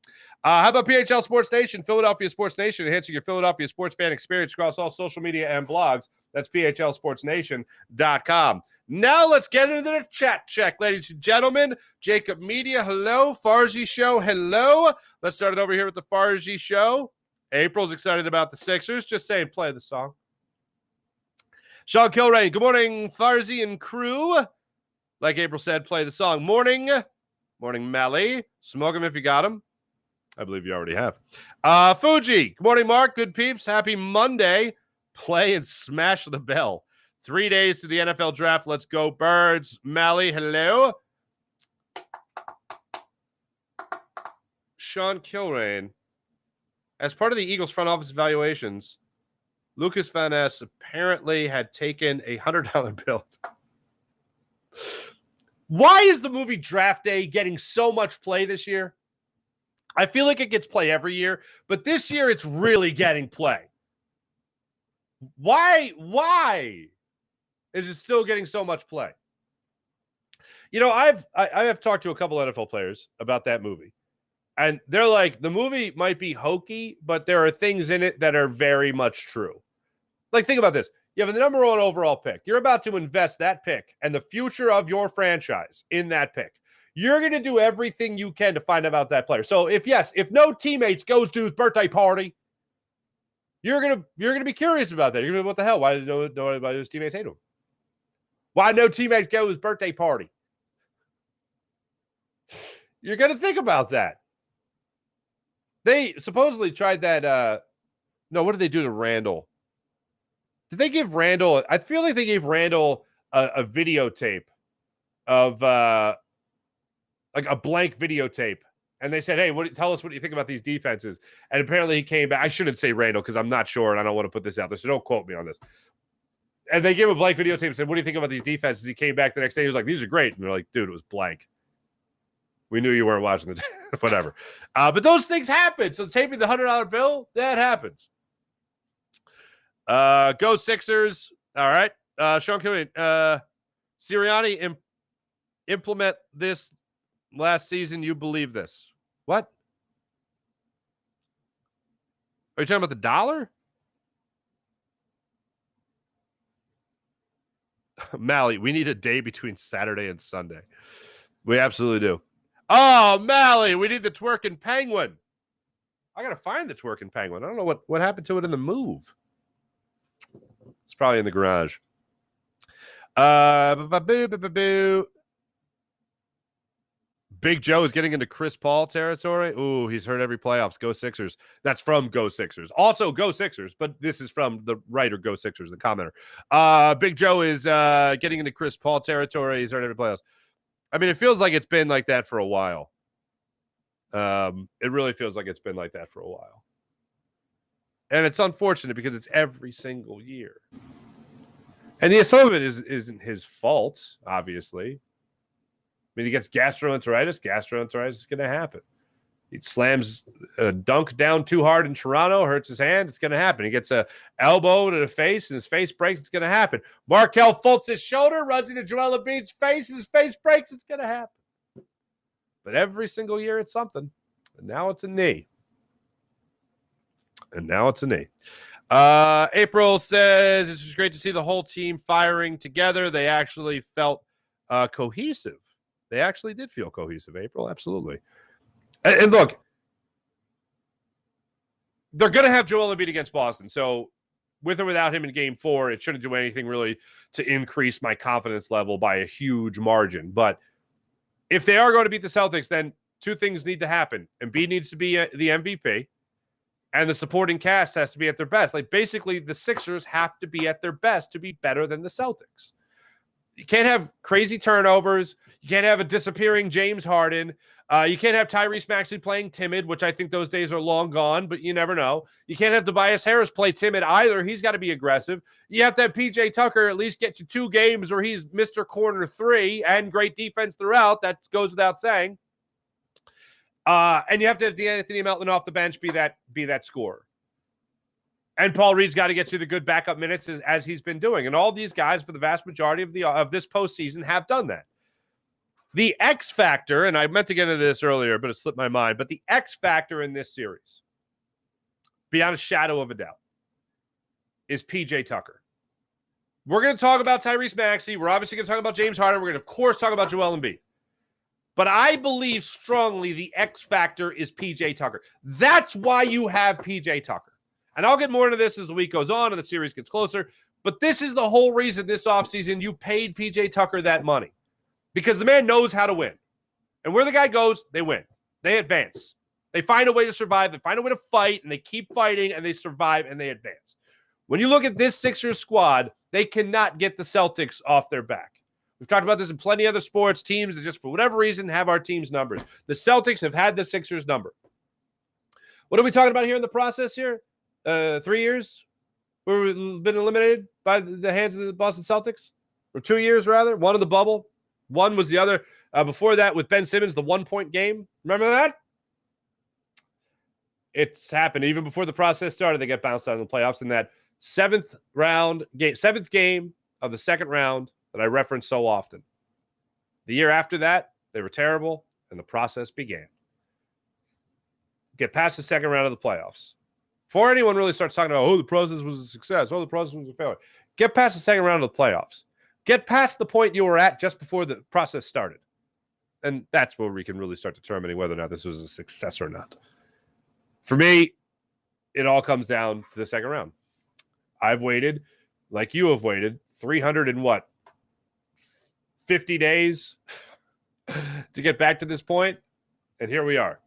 How about PHL Sports Nation, Philadelphia Sports Nation, enhancing your Philadelphia sports fan experience across all social media and blogs. That's PHLSportsNation.com. Now let's get into the chat check, ladies and gentlemen. Jacob Media, hello. Farzy Show, hello. Let's start it over here with the Farzy Show. April's excited about the Sixers. Just saying, play the song. Sean Kilrain, good morning, Farzy and crew. Like April said, play the song. Morning. Morning, Melly. Smoke him if you got him. I believe you already have. Fuji, good morning, Mark. Good peeps. Happy Monday. Play and smash the bell. 3 days to the NFL draft. Let's go, Birds. Mally, hello. Sean Kilrain. As part of the Eagles front office evaluations, Lucas Van Ness apparently had taken a $100 bill. Why is the movie Draft Day getting so much play this year? I feel like it gets play every year, but this year it's really getting play. Why is it still getting so much play? You know, I have talked to a couple NFL players about that movie, and they're like, the movie might be hokey, but there are things in it that are very much true. Like, think about this. You have the number 1 overall pick. You're about to invest that pick and the future of your franchise in that pick. You're going to do everything you can to find out about that player. So if no teammates goes to his birthday party, you're gonna be curious about that. You're gonna be, what the hell? Why did nobody of his teammates hate him? Why no teammates go to his birthday party? You're gonna think about that. They supposedly tried that. No, what did they do to Randall? Did they give Randall? I feel like they gave Randall a videotape of like a blank videotape. And they said, hey, tell us what you think about these defenses. And apparently he came back. I shouldn't say Randall because I'm not sure and I don't want to put this out there. So don't quote me on this. And they gave him a blank videotape and said, what do you think about these defenses? He came back the next day. He was like, these are great. And they're like, dude, it was blank. We knew you weren't watching the whatever. But those things happen. So taping the $100 bill, that happens. Go Sixers. All right. Sean Killian. Sirianni implement this last season. You believe this? What? Are you talking about the dollar? Mally, we need a day between Saturday and Sunday. We absolutely do. Oh, Mally, we need the twerking penguin. I got to find the twerking penguin. I don't know what happened to it in the move. It's probably in the garage. Big Joe is getting into Chris Paul territory. Ooh, he's heard every playoffs. Go Sixers. That's from Go Sixers. Also Go Sixers, but this is from the writer Go Sixers, the commenter. Big Joe is getting into Chris Paul territory. He's heard every playoffs. I mean, it feels like it's been like that for a while. It really feels like it's been like that for a while. And it's unfortunate because it's every single year. And some of it isn't his fault, obviously. I mean, he gets gastroenteritis. Gastroenteritis is going to happen. He slams a dunk down too hard in Toronto, hurts his hand. It's going to happen. He gets a elbow to the face, and his face breaks. It's going to happen. Markelle Fultz his shoulder, runs into Joel Embiid's face, and his face breaks. It's going to happen. But every single year, it's something. And now it's a knee. April says, it's just great to see the whole team firing together. They actually felt cohesive. They actually did feel cohesive, April. Absolutely. And look, they're going to have Joel Embiid against Boston. So with or without him in game 4, it shouldn't do anything really to increase my confidence level by a huge margin. But if they are going to beat the Celtics, then two things need to happen. Embiid needs to be the MVP, and the supporting cast has to be at their best. Like, basically, the Sixers have to be at their best to be better than the Celtics. You can't have crazy turnovers. You can't have a disappearing James Harden. You can't have Tyrese Maxey playing timid, which I think those days are long gone, but you never know. You can't have Tobias Harris play timid either. He's got to be aggressive. You have to have PJ Tucker at least get you 2 games where he's Mr. Corner 3 and great defense throughout. That goes without saying. And you have to have D'Anthony Melton off the bench be that scorer. And Paul Reed's got to get you the good backup minutes as he's been doing. And all these guys, for the vast majority of this postseason, have done that. The X factor, and I meant to get into this earlier, but it slipped my mind, but the X factor in this series, beyond a shadow of a doubt, is PJ Tucker. We're going to talk about Tyrese Maxey. We're obviously going to talk about James Harden. We're going to, of course, talk about Joel Embiid. But I believe strongly the X factor is PJ Tucker. That's why you have PJ Tucker. And I'll get more into this as the week goes on and the series gets closer. But this is the whole reason this offseason you paid PJ Tucker that money. Because the man knows how to win. And where the guy goes, they win. They advance. They find a way to survive. They find a way to fight. And they keep fighting. And they survive. And they advance. When you look at this Sixers squad, they cannot get the Celtics off their back. We've talked about this in plenty of other sports. Teams that just for whatever reason have our team's numbers. The Celtics have had the Sixers number. What are we talking about here in the process here? 3 years where we've been eliminated by the hands of the Boston Celtics? Or 2 years, rather. One in the bubble. One was the other. Before that, with Ben Simmons, the 1-point game. Remember that? It's happened. Even before the process started, they get bounced out in the playoffs in that seventh game of the second round that I reference so often. The year after that, they were terrible, and the process began. Get past the second round of the playoffs. Before anyone really starts talking about, the process was a success, the process was a failure. Get past the second round of the playoffs. Get past the point you were at just before the process started. And that's where we can really start determining whether or not this was a success or not. For me, it all comes down to the second round. I've waited, like you have waited, 50 days to get back to this point. And here we are.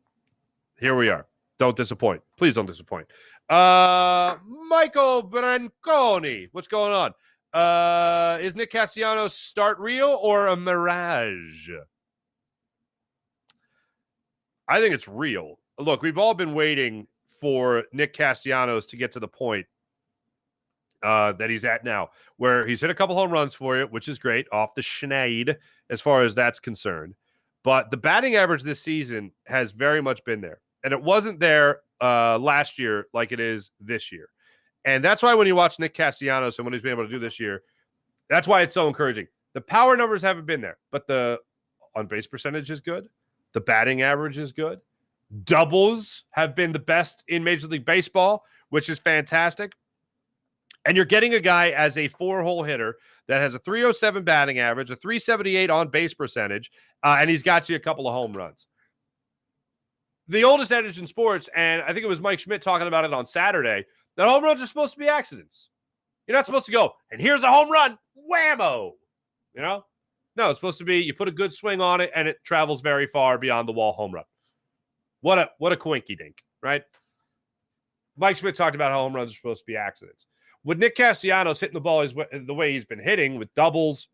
Don't disappoint. Please don't disappoint. Michael Branconi, what's going on? Is Nick Castellanos' start real or a mirage? I think it's real. Look, we've all been waiting for Nick Castellanos to get to the point that he's at now, where he's hit a couple home runs for you, which is great, off the schneid as far as that's concerned. But the batting average this season has very much been there. And it wasn't there last year like it is this year. And that's why when you watch Nick Castellanos and what he's been able to do this year, that's why it's so encouraging. The power numbers haven't been there, but the on-base percentage is good. The batting average is good. Doubles have been the best in Major League Baseball, which is fantastic. And you're getting a guy as a 4-hole hitter that has a 307 batting average, a 378 on base percentage, and he's got you a couple of home runs. The oldest adage in sports, and I think it was Mike Schmidt talking about it on Saturday, that home runs are supposed to be accidents. You're not supposed to go, and here's a home run, whammo. You know? No, it's supposed to be you put a good swing on it, and it travels very far beyond the wall home run. What a coinky dink, right? Mike Schmidt talked about how home runs are supposed to be accidents. With Nick Castellanos hitting the ball the way he's been hitting with doubles,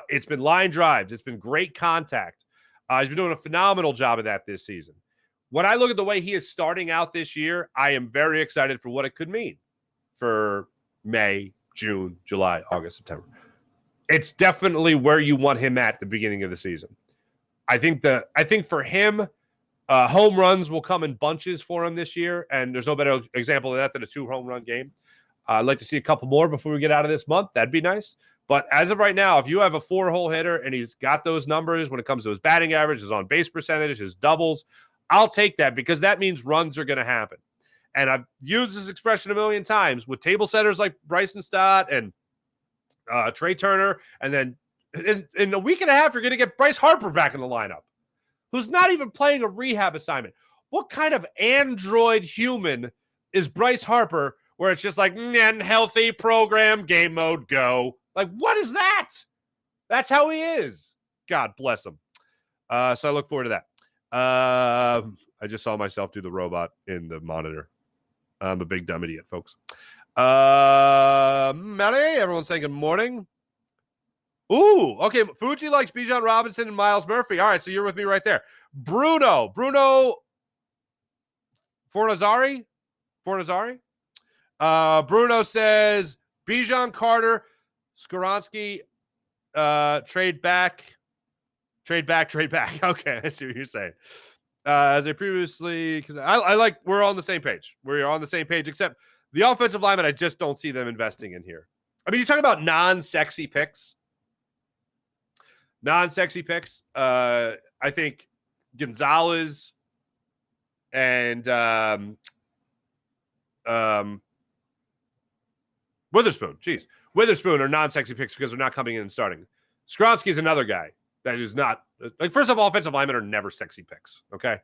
it's been line drives. It's been great contact. He's been doing a phenomenal job of that this season. When I look at the way he is starting out this year, I am very excited for what it could mean for May, June, July, August, September. It's definitely where you want him at the beginning of the season. I think for him, home runs will come in bunches for him this year, and there's no better example of that than a 2-home run game. I'd like to see a couple more before we get out of this month. That'd be nice. But as of right now, if you have a 4-hole hitter and he's got those numbers when it comes to his batting average, his on-base percentage, his doubles, I'll take that because that means runs are going to happen. And I've used this expression a million times with table setters like Bryson Stott and Trey Turner. And then in a week and a half, you're going to get Bryce Harper back in the lineup, who's not even playing a rehab assignment. What kind of android human is Bryce Harper where it's just like, healthy program, game mode, go? Like, what is that? That's how he is. God bless him. So I look forward to that. I just saw myself do the robot in the monitor. I'm a big dumb idiot, folks. Mary, everyone's saying good morning. Ooh, okay. Fuji likes Bijan Robinson and Miles Murphy. All right, so you're with me right there. Bruno Fornazari. Bruno says Bijan, Carter, Skoronski, trade back. Okay, I see what you're saying. As I previously, because I like, we're on the same page. We're on the same page, except the offensive lineman, I just don't see them investing in here. I mean, you talk about non-sexy picks. I think Gonzalez and Witherspoon are non-sexy picks because they're not coming in and starting. Skoronski is another guy that is not like, first of all, offensive linemen are never sexy picks. Okay.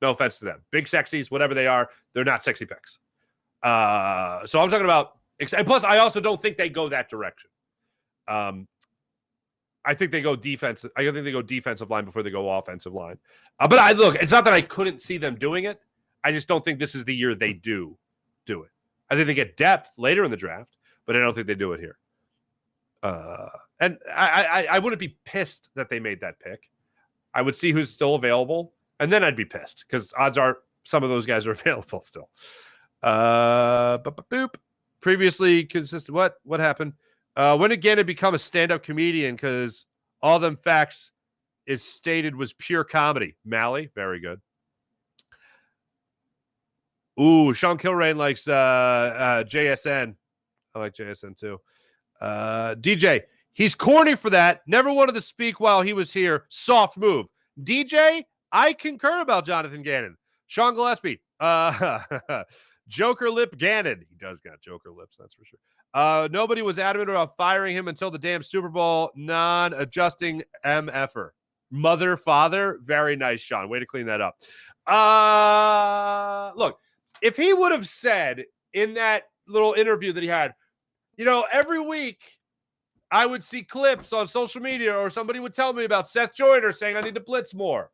No offense to them. Big sexies, whatever they are, they're not sexy picks. So I'm talking about, and plus I also don't think they go that direction. I think they go defense. I think they go defensive line before they go offensive line. But look, it's not that I couldn't see them doing it. I just don't think this is the year they do it. I think they get depth later in the draft, but I don't think they do it here. And I wouldn't be pissed that they made that pick. I would see who's still available, and then I'd be pissed because odds are some of those guys are available still. Previously consistent. What happened? When again it become a stand-up comedian because all them facts is stated was pure comedy. Mally, very good. Ooh, Sean Kilrain likes JSN. I like JSN too. DJ, he's corny for that. Never wanted to speak while he was here. Soft move. DJ, I concur about Jonathan Gannon. Sean Gillespie. Joker lip Gannon. He does got Joker lips, that's for sure. Nobody was adamant about firing him until the damn Super Bowl. Non-adjusting MFer. Mother, father. Very nice, Sean. Way to clean that up. Look, if he would have said in that little interview that he had, every week I would see clips on social media or somebody would tell me about Seth Joyner saying I need to blitz more.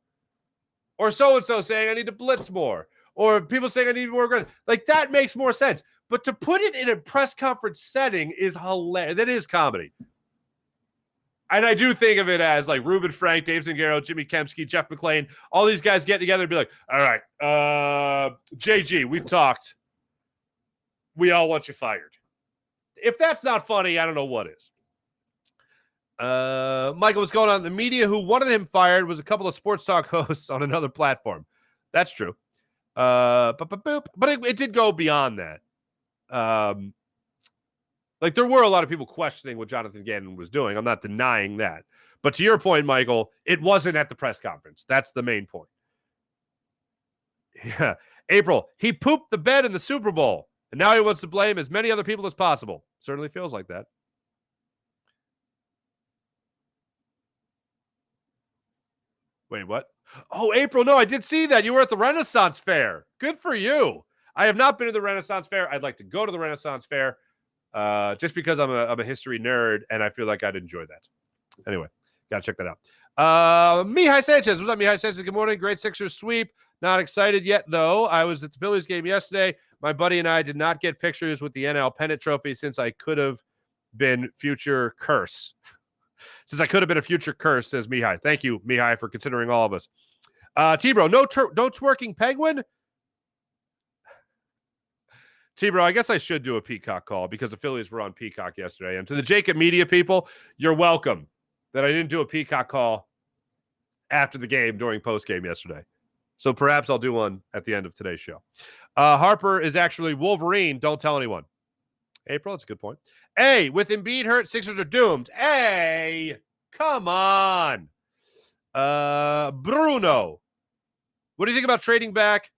Or so-and-so saying I need to blitz more. Or people saying I need more ground. Like, that makes more sense. But to put it in a press conference setting is hilarious. That is comedy. And I do think of it as like Reuben Frank, Dave Zingaro, Jimmy Kempski, Jeff McClain, all these guys get together and be like, all right, JG, we've talked. We all want you fired. If that's not funny, I don't know what is. Michael, what's going on? The media who wanted him fired was a couple of sports talk hosts on another platform. That's true. But it did go beyond that. Like, there were a lot of people questioning what Jonathan Gannon was doing. I'm not denying that. But to your point, Michael, it wasn't at the press conference. That's the main point. Yeah. April, he pooped the bed in the Super Bowl. And now he wants to blame as many other people as possible. Certainly feels like that. Wait, what? Oh, April, no, I did see that. You were at the Renaissance Fair. Good for you. I have not been to the Renaissance Fair. I'd like to go to the Renaissance Fair just because I'm a history nerd, and I feel like I'd enjoy that. Anyway, got to check that out. Mihai Sanchez. What's up, Mihai Sanchez? Good morning. Great Sixers sweep. Not excited yet, though. I was at the Phillies game yesterday. My buddy and I did not get pictures with the NL pennant trophy since I could have been future curse. Since I could have been a future curse, says Mihai. Thank you, Mihai, for considering all of us. T-Bro, no twerking penguin? T-Bro, I guess I should do a Peacock call because the Phillies were on Peacock yesterday. And to the Jacob Media people, you're welcome that I didn't do a Peacock call after the game during postgame yesterday. So perhaps I'll do one at the end of today's show. Harper is actually Wolverine. Don't tell anyone. April, that's a good point. Hey, with Embiid hurt, Sixers are doomed. Hey, come on. Bruno, what do you think about trading back?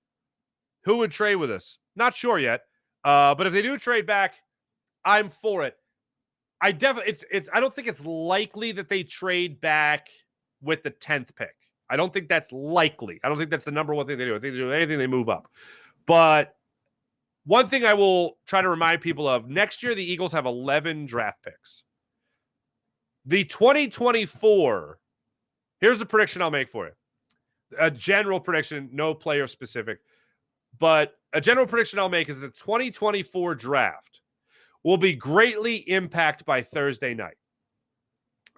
Who would trade with us? Not sure yet. But if they do trade back, I'm for it. I don't think it's likely that they trade back with the 10th pick. I don't think that's likely. I don't think that's the number one thing they do. I think they do anything, they move up. But one thing I will try to remind people of, next year the Eagles have 11 draft picks. The 2024, here's a prediction I'll make for you. A general prediction, no player specific. But a general prediction I'll make is the 2024 draft will be greatly impacted by Thursday night.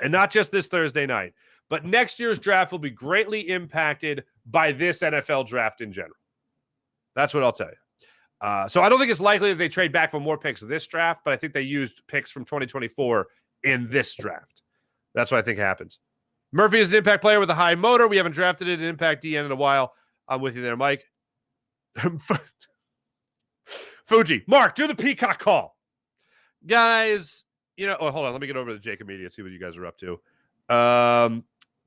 And not just this Thursday night, but next year's draft will be greatly impacted by this NFL draft in general. That's what I'll tell you. So I don't think it's likely that they trade back for more picks this draft, but I think they used picks from 2024 in this draft. That's what I think happens. Murphy is an impact player with a high motor. We haven't drafted an impact DN in a while. I'm with you there, Mike. Fuji, Mark, do the Peacock call. Guys, hold on. Let me get over to Jacob Media, see what you guys are up to.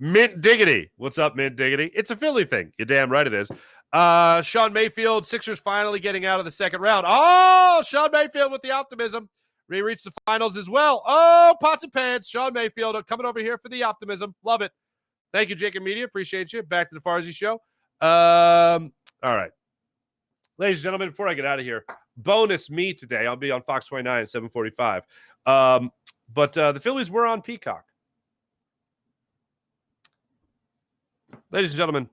Mint Diggity. What's up, Mint Diggity? It's a Philly thing. You're damn right it is. Sean Mayfield, Sixers finally getting out of the second round. Oh, Sean Mayfield with the optimism. We reached the finals as well. Oh, pots and pans. Sean Mayfield coming over here for the optimism. Love it. Thank you, Jacob Media. Appreciate you. Back to the Farzy show. All right. Ladies and gentlemen, before I get out of here, bonus me today. I'll be on Fox 29 at 7:45. But the Phillies were on Peacock. Ladies and gentlemen,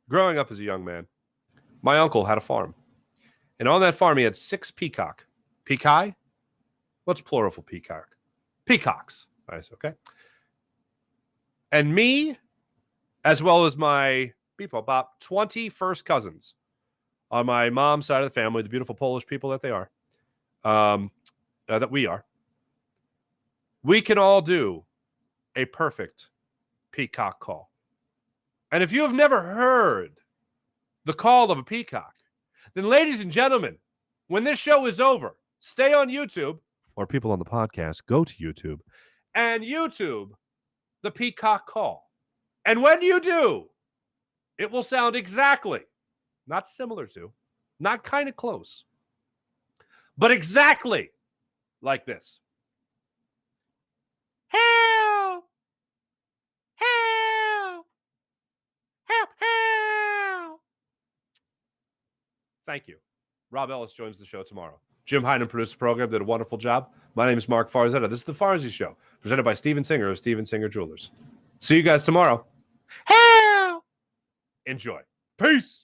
growing up as a young man, my uncle had a farm. And on that farm, he had 6 peacock. Peacock? What's plural for peacock? Peacocks. Nice, okay. And me, as well as my about 20 first cousins on my mom's side of the family, the beautiful Polish people that they are, that we are, we can all do a perfect peacock call. And if you have never heard the call of a peacock, then ladies and gentlemen, when this show is over, stay on YouTube, or people on the podcast, go to YouTube, and YouTube the peacock call. And when you do, it will sound exactly, not similar to, not kind of close, but exactly like this. Help! Help! Help! Help! Thank you. Rob Ellis joins the show tomorrow. Jim Hyden produced the program, did a wonderful job. My name is Mark Farzetta. This is the Farzy Show, presented by Steven Singer of Steven Singer Jewelers. See you guys tomorrow. Help! Enjoy. Peace!